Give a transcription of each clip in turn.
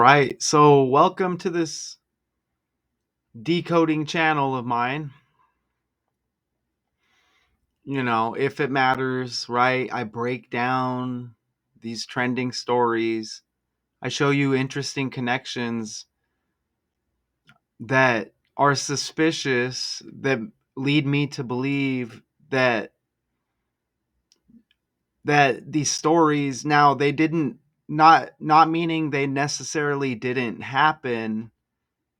right. So, welcome to this decoding channel of mine. If it matters, right? I break down these trending stories. I show you interesting connections that are suspicious that lead me to believe that these stories now they didn't not meaning they necessarily didn't happen.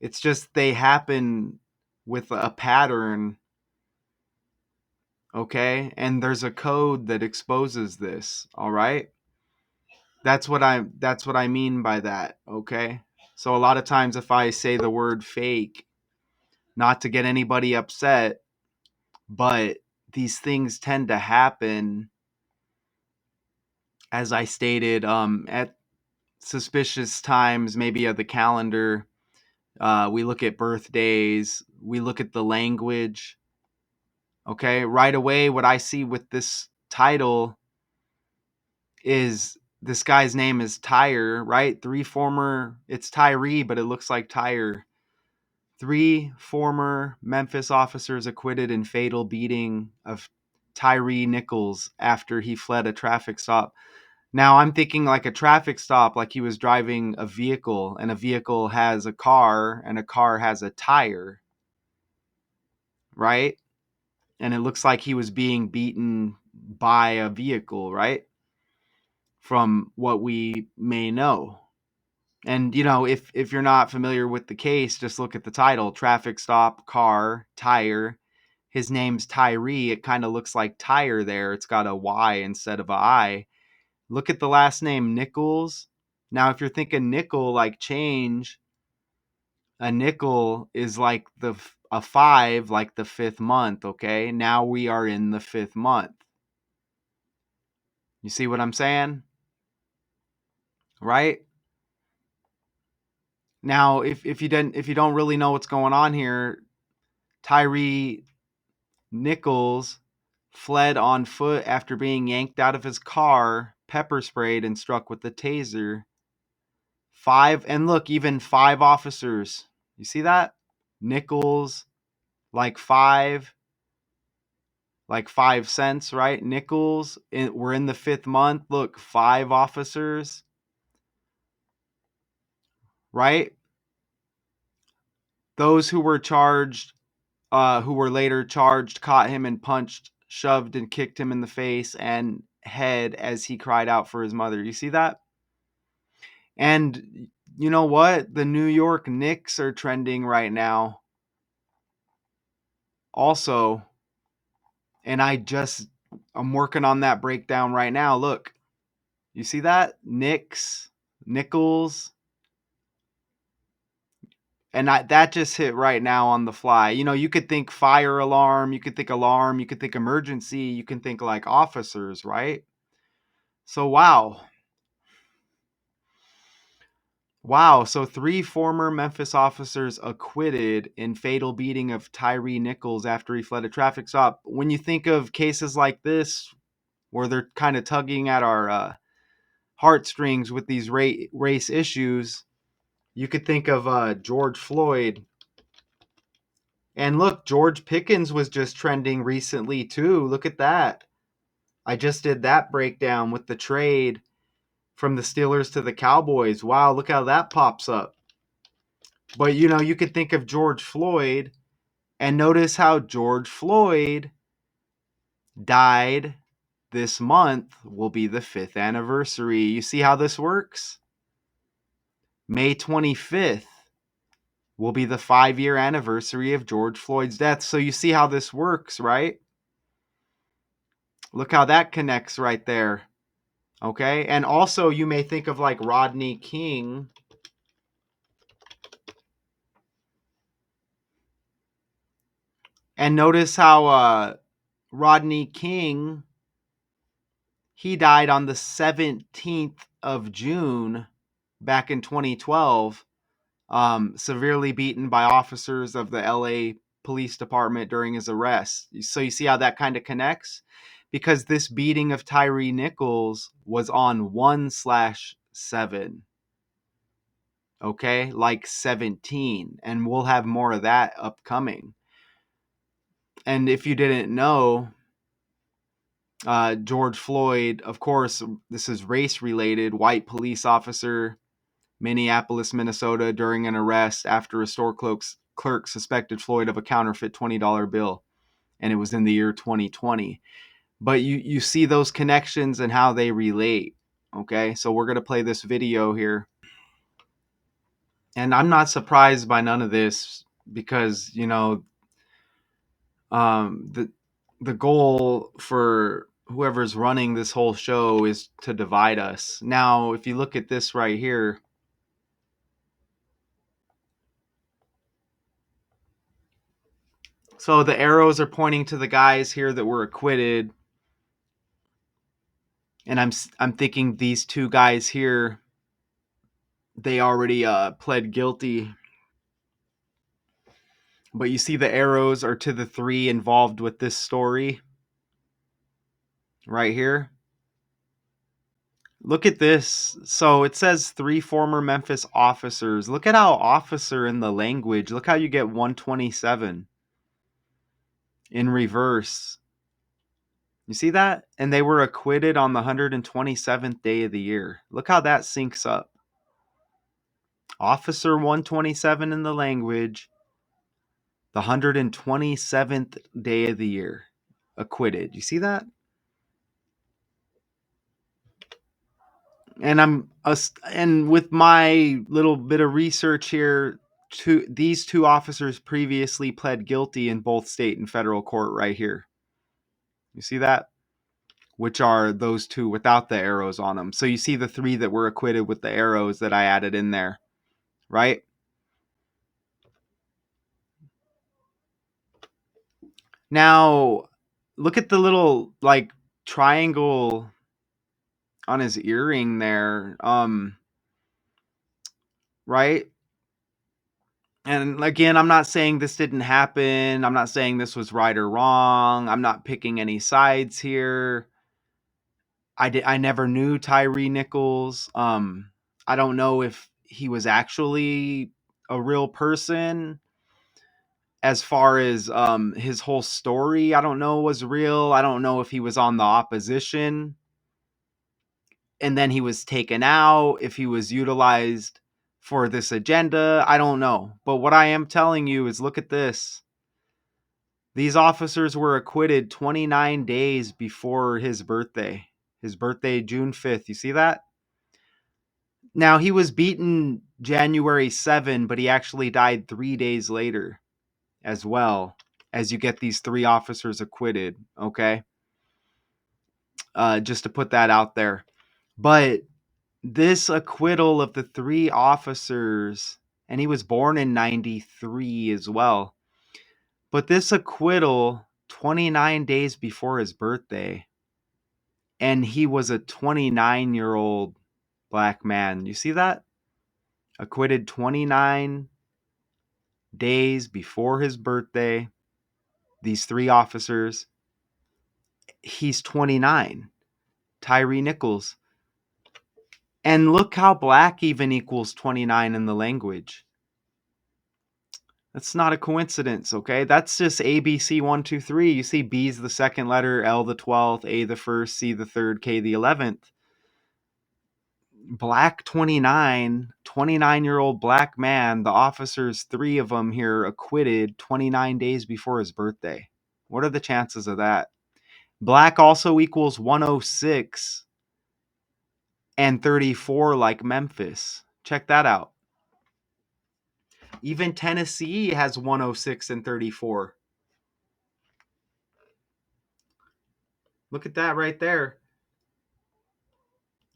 It's just they happen with a pattern. Okay, and there's a code that exposes this. All right, that's what I mean by that. Okay, so a lot of times if I say the word fake, not to get anybody upset, but these things tend to happen, as I stated, at suspicious times maybe of the calendar. We look at birthdays, we look at the language. Okay, right away what I see with this title is this guy's name is Tyre, right? It's Tyree, but it looks like Tyre. 3 former Memphis officers acquitted in fatal beating of Tyre Nichols after he fled a traffic stop. Now I'm thinking like a traffic stop, like he was driving a vehicle, and a vehicle has a car, and a car has a tire, right? And it looks like he was being beaten by a vehicle, right? From what we may know. And if you're not familiar with the case, just look at the title: traffic stop, car, tire. His name's Tyree. It kind of looks like tire there. It's got a Y instead of a I. Look at the last name, Nichols. Now, if you're thinking nickel like change, a nickel is like a 5, like the 5th month. Okay, now we are in the 5th month. You see what I'm saying? Right? Now, if you don't really know what's going on here, Tyree Nichols fled on foot after being yanked out of his car, pepper sprayed, and struck with a taser. Even 5 officers. You see that? Nichols, like 5 cents, right? Nichols, we're in the 5th month. Look, 5 officers, right? Those who were later charged, caught him and punched, shoved, and kicked him in the face and head as he cried out for his mother. You see that? And you know what? The New York Knicks are trending right now also. And I'm working on that breakdown right now. Look, you see that? Nichols. And that just hit right now on the fly. You could think fire alarm, you could think alarm, you could think emergency, you can think like officers, right? So, wow. Wow. So 3 former Memphis officers acquitted in fatal beating of Tyre Nichols after he fled a traffic stop. When you think of cases like this, where they're kind of tugging at our heartstrings with these race issues, you could think of George Floyd. And look, George Pickens was just trending recently too. Look at that. I just did that breakdown with the trade from the Steelers to the Cowboys. Wow, look how that pops up. But you could think of George Floyd, and notice how George Floyd died this month will be the 5th anniversary. You see how this works? May 25th will be the 5-year anniversary of George Floyd's death. So you see how this works, right? Look how that connects right there. Okay? And also you may think of like Rodney King. And notice how Rodney King, he died on the 17th of June back in 2012, severely beaten by officers of the LA Police Department during his arrest. So you see how that kind of connects? Because this beating of Tyre Nichols was on 1/7. okay, like 17. And we'll have more of that upcoming. And if you didn't know, George Floyd, of course, this is race related, white police officer, Minneapolis, Minnesota, during an arrest after a store clerk suspected Floyd of a counterfeit $20 bill. And it was in the year 2020. But you see those connections and how they relate. Okay, so we're going to play this video here. And I'm not surprised by none of this because, the goal for whoever's running this whole show is to divide us. Now, if you look at this right here, so the arrows are pointing to the guys here that were acquitted, and I'm thinking these two guys here, they already pled guilty. But you see the arrows are to the three involved with this story right here. Look at this. So it says 3 former Memphis officers. Look at how officer in the language. Look how you get 127 in reverse. You see that? And they were acquitted on the 127th day of the year. Look how that syncs up. Officer 127 in the language, the 127th day of the year, acquitted. You see that? And with my little bit of research here, these two officers previously pled guilty in both state and federal court right here. You see that? Which are those two without the arrows on them. So you see the 3 that were acquitted with the arrows that I added in there, right? Now, look at the little like triangle on his earring there. Right? And again, I'm not saying this didn't happen. I'm not saying this was right or wrong. I'm not picking any sides here. I never knew Tyre Nichols. I don't know if he was actually a real person. As far as his whole story, I don't know was real. I don't know if he was on the opposition and then he was taken out, if he was utilized for this agenda. I don't know. But what I am telling you is look at this. These officers were acquitted 29 days before his birthday. His birthday, June 5th. You see that? Now, he was beaten January 7, but he actually died 3 days later as well, as you get these 3 officers acquitted, okay? Just to put that out there. But this acquittal of the 3 officers, and he was born in 93 as well. But this acquittal 29 days before his birthday, and he was a 29-year-old black man. You see that? Acquitted 29 days before his birthday. These 3 officers. He's 29. Tyre Nichols. And look how black even equals 29 in the language. That's not a coincidence, okay? That's just A, B, C, 1, 2, 3. You see B's the second letter, L the 12th, A the first, C the third, K the 11th. Black 29, 29-year-old black man, the officers, 3 of them here acquitted 29 days before his birthday. What are the chances of that? Black also equals 106 and 34 like Memphis. Check that out. Even Tennessee has 106 and 34. Look at that right there.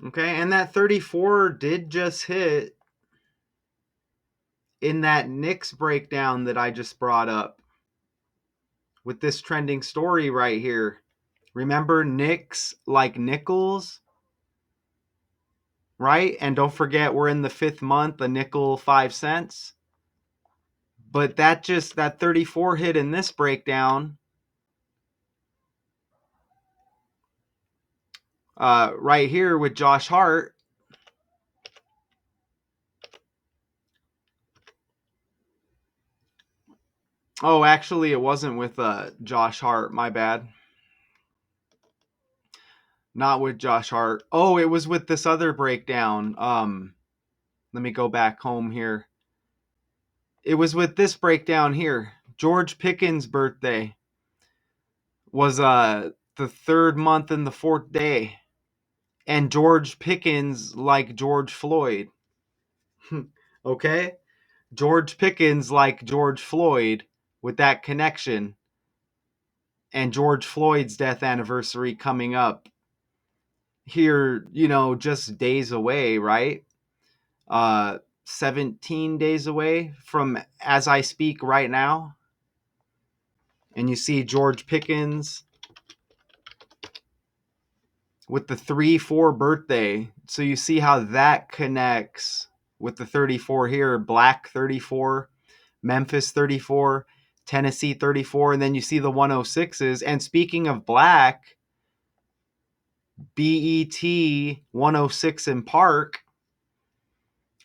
Okay, and that 34 did just hit in that Knicks breakdown that I just brought up with this trending story right here. Remember Knicks like Nichols, right? And don't forget we're in the 5th month, a nickel 5 cents. But that 34 hit in this breakdown right here with Josh Hart. Oh, actually, it wasn't with Josh Hart. My bad. Not with Josh Hart. Oh, it was with this other breakdown. Let me go back home here. It was with this breakdown here. George Pickens' birthday was the third month and the fourth day. And George Pickens like George Floyd. Okay? George Pickens like George Floyd with that connection. And George Floyd's death anniversary coming up here, just days away, right? 17 days away from as I speak right now. And you see George Pickens with the 3-4 birthday. So you see how that connects with the 34 here. Black 34, Memphis 34, Tennessee 34, and then you see the 106s. And speaking of black, BET 106 in Park.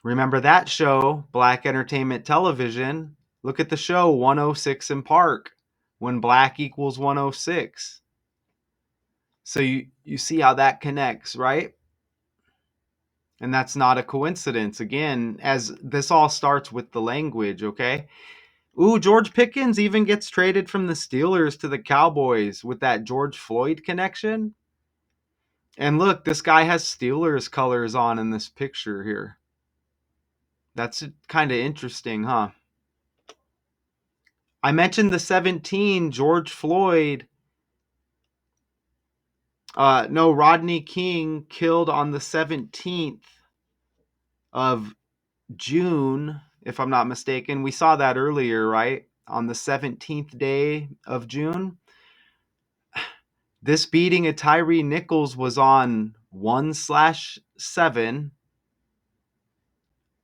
Remember that show, Black Entertainment Television? Look at the show 106 in Park when black equals 106. So you see how that connects, right? And that's not a coincidence. Again, as this all starts with the language, okay? Ooh, George Pickens even gets traded from the Steelers to the Cowboys with that George Floyd connection. And look, this guy has Steelers colors on in this picture here. That's kind of interesting, huh? I mentioned the 17, George Floyd. No, Rodney King killed on the 17th of June, if I'm not mistaken. We saw that earlier, right? On the 17th day of June. This beating of Tyre Nichols was on 1/7,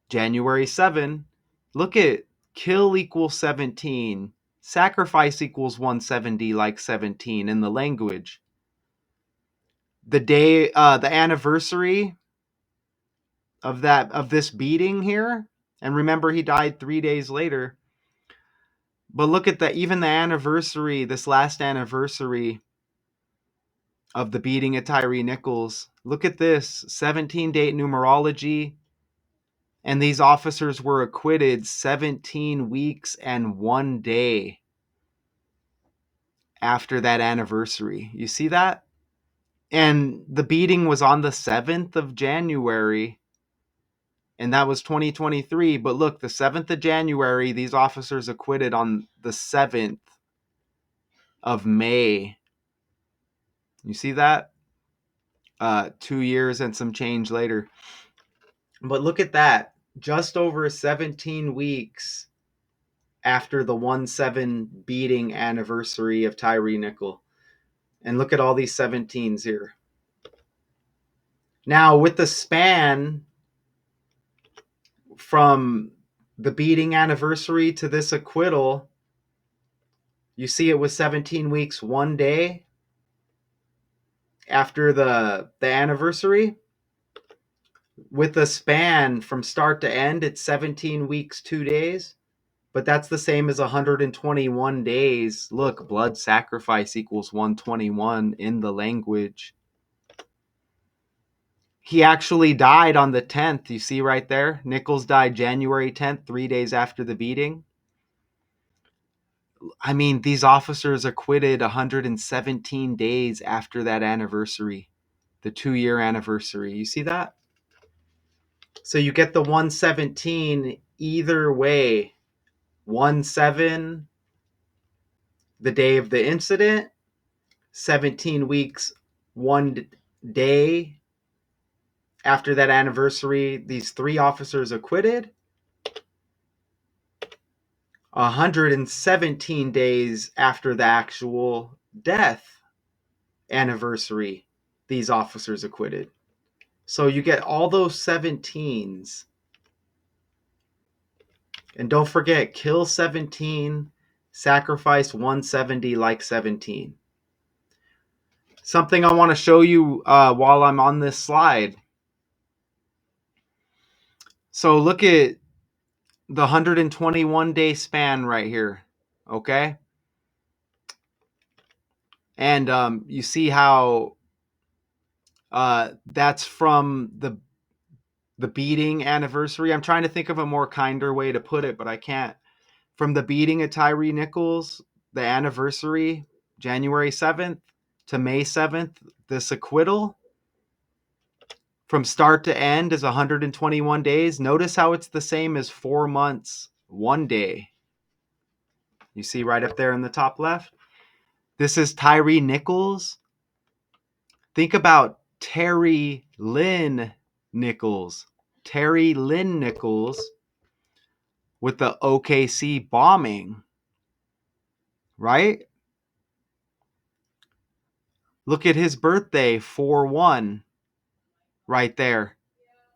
January 7. Look at kill equals 17, sacrifice equals 170 like 17 in the language. The day, the anniversary of this beating here, and remember he died 3 days later. But look at that, even the anniversary, this last anniversary of the beating of Tyre Nichols. Look at this 17 date numerology, and these officers were acquitted 17 weeks and 1 day after that anniversary. You see that? And the beating was on the 7th of January, and that was 2023. But look, the 7th of January, these officers acquitted on the 7th of May. You see that? 2 years and some change later. But look at that. Just over 17 weeks after the 1/7 beating anniversary of Tyre Nichols. And look at all these 17s here. Now, with the span from the beating anniversary to this acquittal, you see it was 17 weeks, 1 day after the anniversary. With the span from start to end, it's 17 weeks, 2 days. But that's the same as 121 days. Look, blood sacrifice equals 121 in the language. He actually died on the 10th. You see right there? Nichols died January 10th, 3 days after the beating. I mean, these officers acquitted 117 days after that anniversary, the 2-year anniversary. You see that? So you get the 117 either way. 1/7, the day of the incident, 17 weeks, 1 day after that anniversary, these 3 officers acquitted. 117 days after the actual death anniversary, these officers acquitted. So you get all those 17s. And don't forget, kill 17, sacrifice 170 like 17. Something I want to show you while I'm on this slide. So look at the 121 day span right here. Okay. And you see how that's from the beating anniversary. I'm trying to think of a more kinder way to put it, but I can't. From the beating of Tyre Nichols, the anniversary, January 7th to May 7th, this acquittal from start to end is 121 days. Notice how it's the same as 4 months, 1 day. You see right up there in the top left? This is Tyre Nichols. Think about Terry Lynn Nichols. Terry Lynn Nichols with the OKC bombing, right? Look at his birthday, 4/1, right there.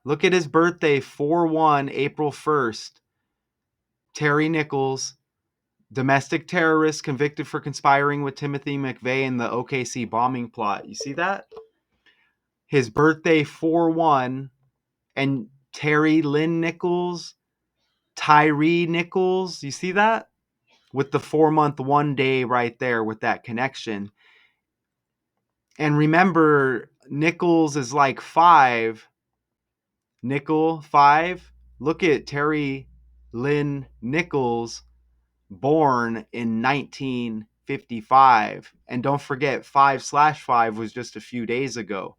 Look at his birthday, 4/1, April 1st. Terry Nichols, domestic terrorist convicted for conspiring with Timothy McVeigh in the OKC bombing plot. You see that? His birthday, 4/1, and Terry Lynn Nichols, Tyre Nichols. You see that? With the 4-month, 1 day right there with that connection. And remember, Nichols is like 5. Nickel, 5. Look at Terry Lynn Nichols, born in 1955. And don't forget, 5/5 was just a few days ago.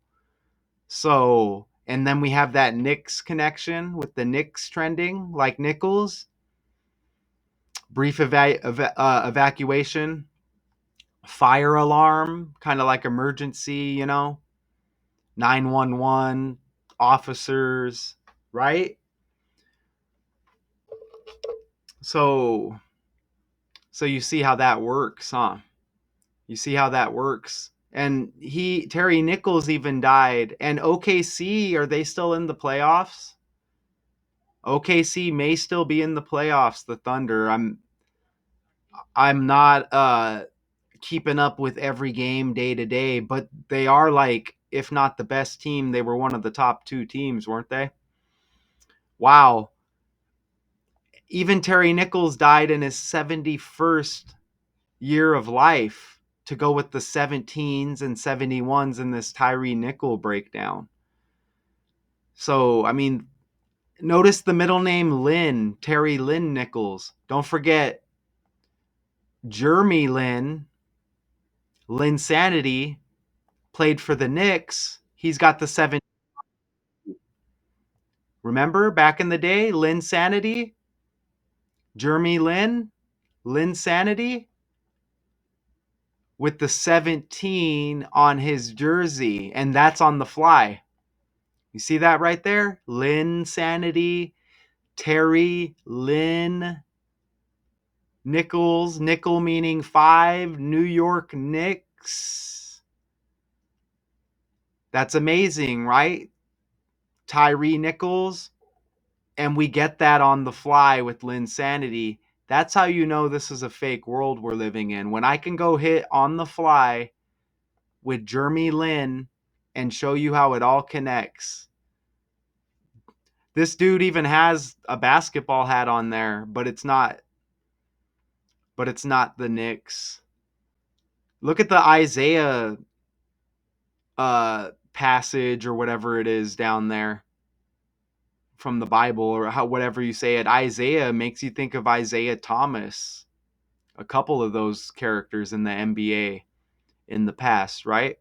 So, and then we have that Knicks connection with the Knicks trending, like Nichols. Brief evacuation, fire alarm, kind of like emergency, 911, officers, right? So, so you see how that works, huh? You see how that works. And Terry Nichols even died. And OKC, are they still in the playoffs? OKC may still be in the playoffs, the Thunder. I'm not keeping up with every game day to day, but they are, like, if not the best team, they were one of the top 2 teams, weren't they? Wow. Even Terry Nichols died in his 71st year of life to go with the 17s and 71s in this Tyre Nichols breakdown. So, I mean, notice the middle name Lynn, Terry Lynn Nichols. Don't forget Jeremy Lin, Lynn Sanity, played for the Knicks. He's got the 7. Remember back in the day, Lynn Sanity, Jeremy Lin, Lynn Sanity with the 17 on his jersey, and that's on the fly. You see that right there? Lynn Sanity, Terry Lynn Nichols, nickel meaning 5, New York Knicks. That's amazing, right? Tyre Nichols. And we get that on the fly with Lynn Sanity. That's how you know this is a fake world we're living in. When I can go hit on the fly with Jeremy Lin and show you how it all connects. This dude even has a basketball hat on there, but it's not the Knicks. Look at the Isaiah passage or whatever it is down there from the Bible, or whatever you say it. Isaiah makes you think of Isaiah Thomas, a couple of those characters in the NBA in the past, right?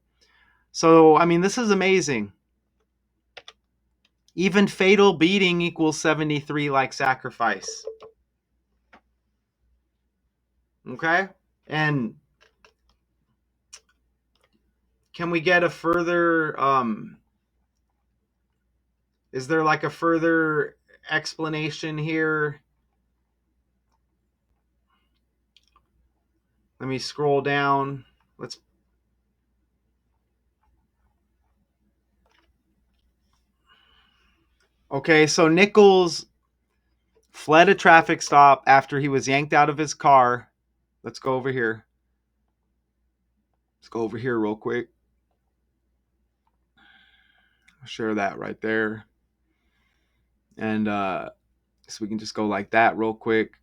So, I mean, this is amazing. Even fatal beating equals 73 like sacrifice. Okay? And can we get a further is there like a further explanation here? Let me scroll down. Let's Okay, so Nichols fled a traffic stop after he was yanked out of his car. Let's go over here. Let's go over here real quick. I'll share that right there. And so we can just go like that real quick.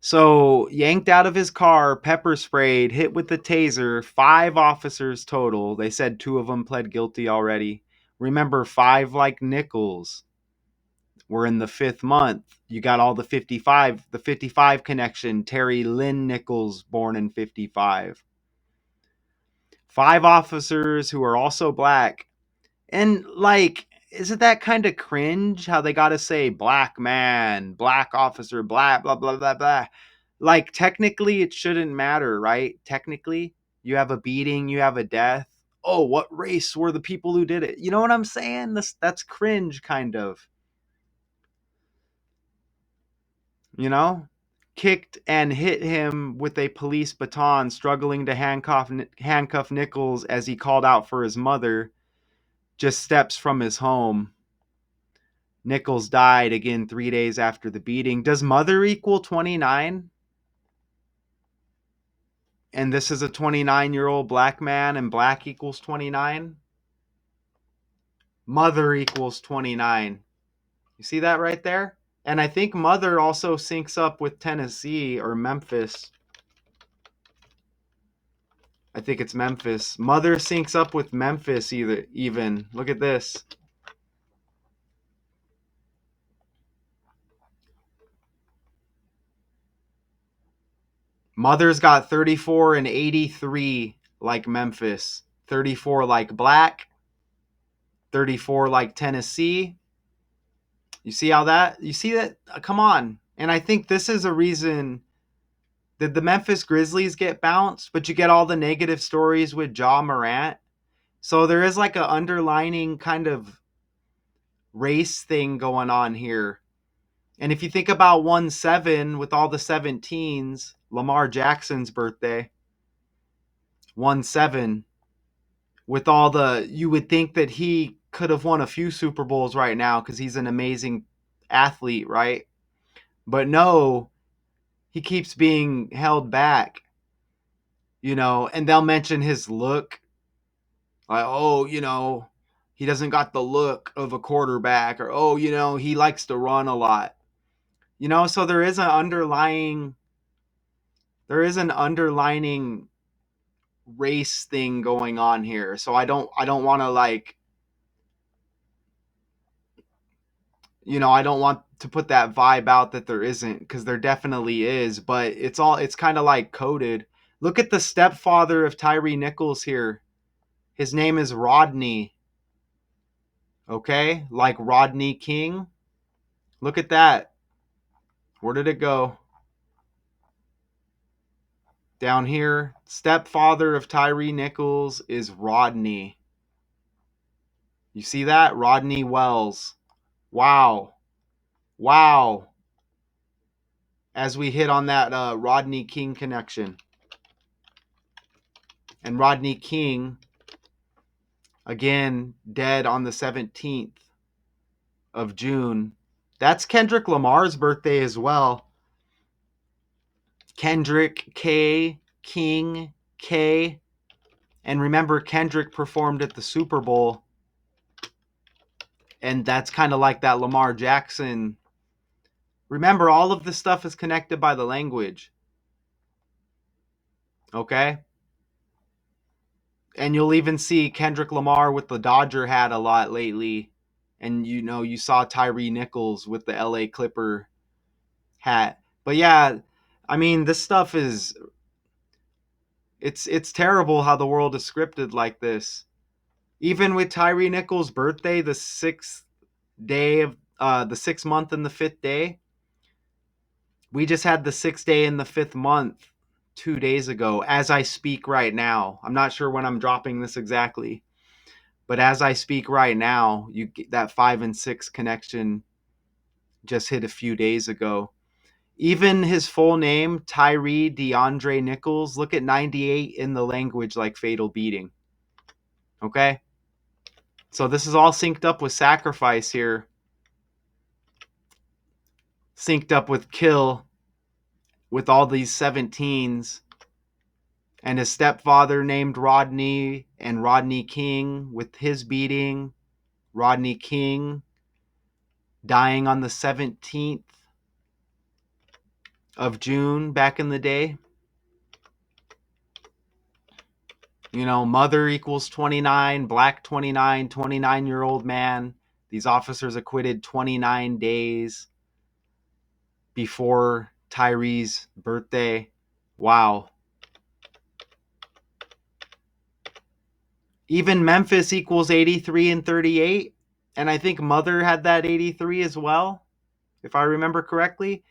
So, yanked out of his car, pepper sprayed, hit with the taser, 5 officers total. They said 2 of them pled guilty already. Remember, 5 like Nichols. We're in the 5th month. You got all the 55 connection. Terry Lynn Nichols, born in 55. 5 officers who are also black. And like, isn't that kind of cringe how they got to say black man, black officer, blah, blah, blah, blah, blah. Like, technically, it shouldn't matter, right? Technically, you have a beating, you have a death. Oh, what race were the people who did it? You know what I'm saying? That's cringe, kind of. You know? Kicked and hit him with a police baton, struggling to handcuff Nichols as he called out for his mother, just steps from his home. Nichols died again 3 days after the beating. Does mother equal 29? And this is a 29-year-old black man, and black equals 29? Mother equals 29. You see that right there? And I think mother also syncs up with Tennessee or Memphis. I think it's Memphis. Mother syncs up with Memphis even. Look at this. Mother's got 34 and 83 like Memphis. 34 like black. 34 like Tennessee. You see how that? You see that? Come on. And I think this is a reason. Did the Memphis Grizzlies get bounced? But you get all the negative stories with Ja Morant. So there is like an underlining kind of race thing going on here. And if you think about 1-7 with all the 17s, Lamar Jackson's birthday, 1-7 with all the, you would think that he could have won a few Super Bowls right now because he's an amazing athlete, right? But no, he keeps being held back, and they'll mention his look. Like, oh, he doesn't got the look of a quarterback, or, oh, he likes to run a lot. So there is an underlining race thing going on here. So I don't want to I don't want to put that vibe out that there isn't, because there definitely is, but it's kind of like coded. Look at the stepfather of Tyre Nichols here. His name is Rodney. Okay? Like Rodney King. Look at that. Where did it go? Down here. Stepfather of Tyre Nichols is Rodney. You see that? Rodney Wells. Wow. Wow. As we hit on that Rodney King connection. And Rodney King, again, dead on the 17th of June. That's Kendrick Lamar's birthday as well. Kendrick K, King K. And remember, Kendrick performed at the Super Bowl. And that's kind of like that Lamar Jackson. Remember, all of this stuff is connected by the language. Okay? And you'll even see Kendrick Lamar with the Dodger hat a lot lately. And you saw Tyre Nichols with the LA Clipper hat. But yeah, I mean, this stuff is it's terrible how the world is scripted like this. Even with Tyre Nichols' birthday, the 6th day of the 6th month and the 5th day, we just had the 6th day in the 5th month 2 days ago as I speak right now. I'm not sure when I'm dropping this exactly, but as I speak right now, you get that 5 and 6 connection just hit a few days ago. Even his full name, Tyre DeAndre Nichols, look at 98 in the language like fatal beating. Okay? So this is all synced up with sacrifice here. Synced up with kill with all these 17s. And his stepfather named Rodney, and Rodney King with his beating. Rodney King dying on the 17th. of June back in the day. You know, mother equals 29, black 29, 29-year-old man. These officers acquitted 29 days before Tyre's birthday. Wow. Even Memphis equals 83 and 38. And I think mother had that 83 as well, if I remember correctly.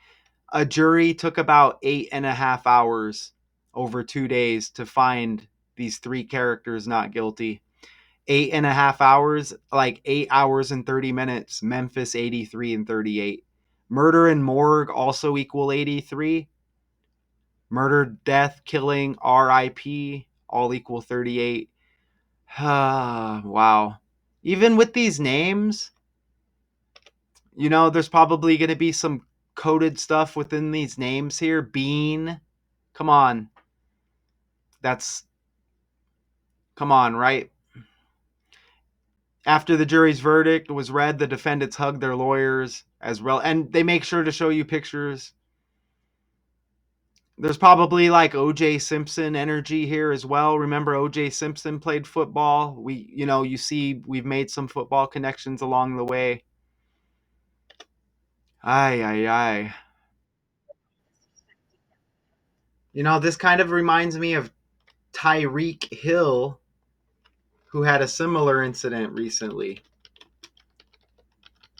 A jury took about 8.5 hours over 2 days to find these three characters not guilty. 8.5 hours, like 8 hours and 30 minutes. Memphis 83 and 38. Murder and morgue also equal 83. Murder, death, killing, RIP all equal 38. Wow. Even with these names, there's probably going to be some coded stuff within these names here. Bean. Come on. That's, come on, right? After the jury's verdict was read, the defendants hugged their lawyers as well. And they make sure to show you pictures. There's probably like OJ Simpson energy here as well. Remember OJ Simpson played football? You see we've made some football connections along the way. Ay, ay, ay. This kind of reminds me of Tyreek Hill, who had a similar incident recently.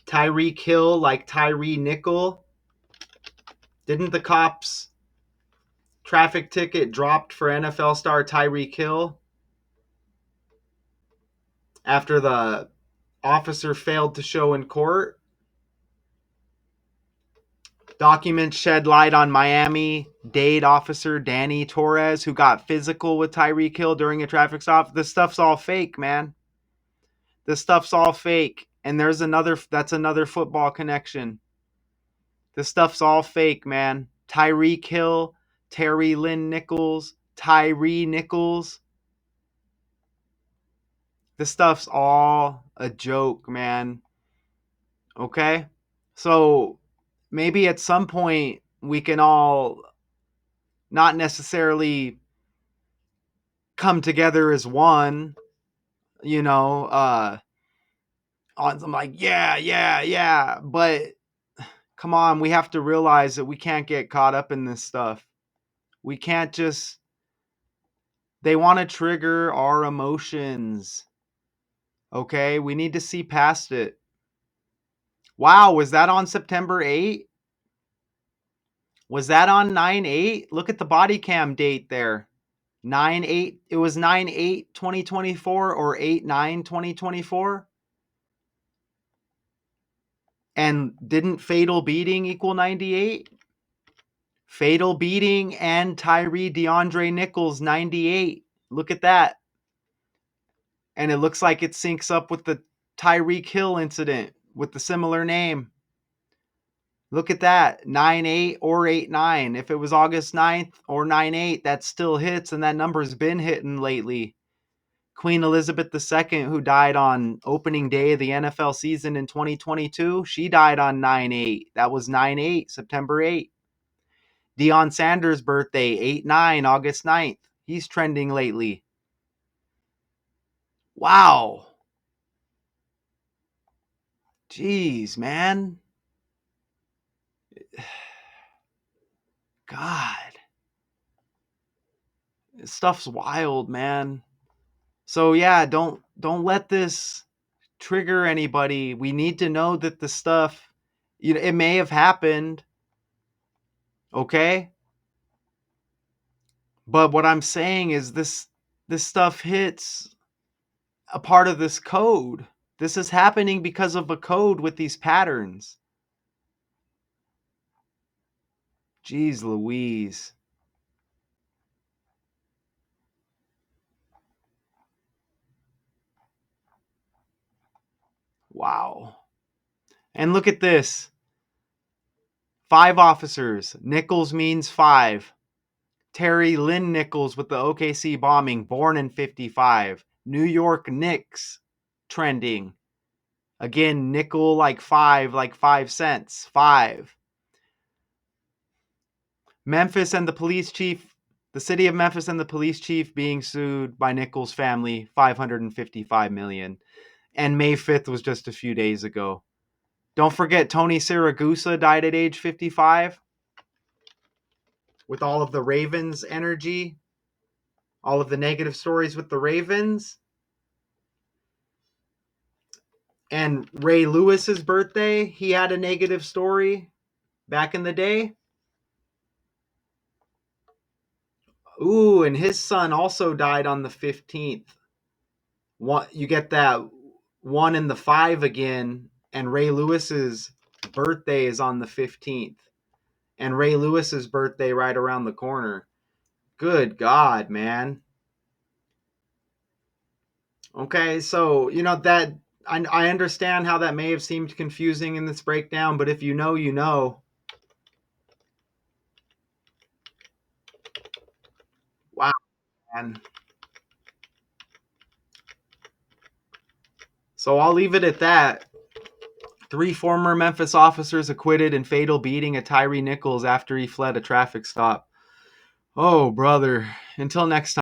Tyreek Hill, like Tyre Nichols. Didn't the cops traffic ticket dropped for NFL star Tyreek Hill after the officer failed to show in court? Documents shed light on Miami-Dade officer Danny Torres, who got physical with Tyreek Hill during a traffic stop. This stuff's all fake, man. This stuff's all fake. And that's another football connection. This stuff's all fake, man. Tyreek Hill, Terry Lynn Nichols, Tyre Nichols. This stuff's all a joke, man. Okay? So maybe at some point we can all not necessarily come together as one, I'm like, yeah. But come on, we have to realize that we can't get caught up in this stuff. We can't just, they want to trigger our emotions. Okay? We need to see past it. Wow, was that on September 8th? Was that on 9/8? Look at the body cam date there. 9/8. It was 9/8, 2024 or 8/9, 2024. And didn't fatal beating equal 98? Fatal beating and Tyre DeAndre Nichols 98. Look at that. And it looks like it syncs up with the Tyreek Hill incident with the similar name. Look at that. 9/8 or 8/9. If it was August 9th or 9/8, that still hits, and that number's been hitting lately. Queen Elizabeth II, who died on opening day of the NFL season in 2022, she died on 9/8. That was 9/8, September 8th. Deion Sanders' birthday, 8/9, August 9th. He's trending lately. Wow. Jeez, man. God. This stuff's wild, man. So yeah, don't let this trigger anybody. We need to know that the stuff, it may have happened, okay? But what I'm saying is this stuff hits a part of this code. This is happening because of a code with these patterns. Jeez Louise. Wow. And look at this. 5 officers. Nichols means 5. Terry Lynn Nichols with the OKC bombing, born in 55. New York Knicks trending. Again, nickel like 5 cents. 5. Memphis and the police chief, the city of Memphis and the police chief being sued by Nichols' family, 555 million. And May 5th was just a few days ago. Don't forget Tony Siragusa died at age 55 with all of the Ravens energy, all of the negative stories with the Ravens. And Ray Lewis's birthday, he had a negative story back in the day. Ooh, and his son also died on the 15th. You get that 1 and the 5 again, and Ray Lewis's birthday is on the 15th. And Ray Lewis's birthday right around the corner. Good God, man. Okay, so, that I understand how that may have seemed confusing in this breakdown, but if you know, you know. Wow, man. So I'll leave it at that. 3 former Memphis officers acquitted in fatal beating of Tyre Nichols after he fled a traffic stop. Oh, brother. Until next time.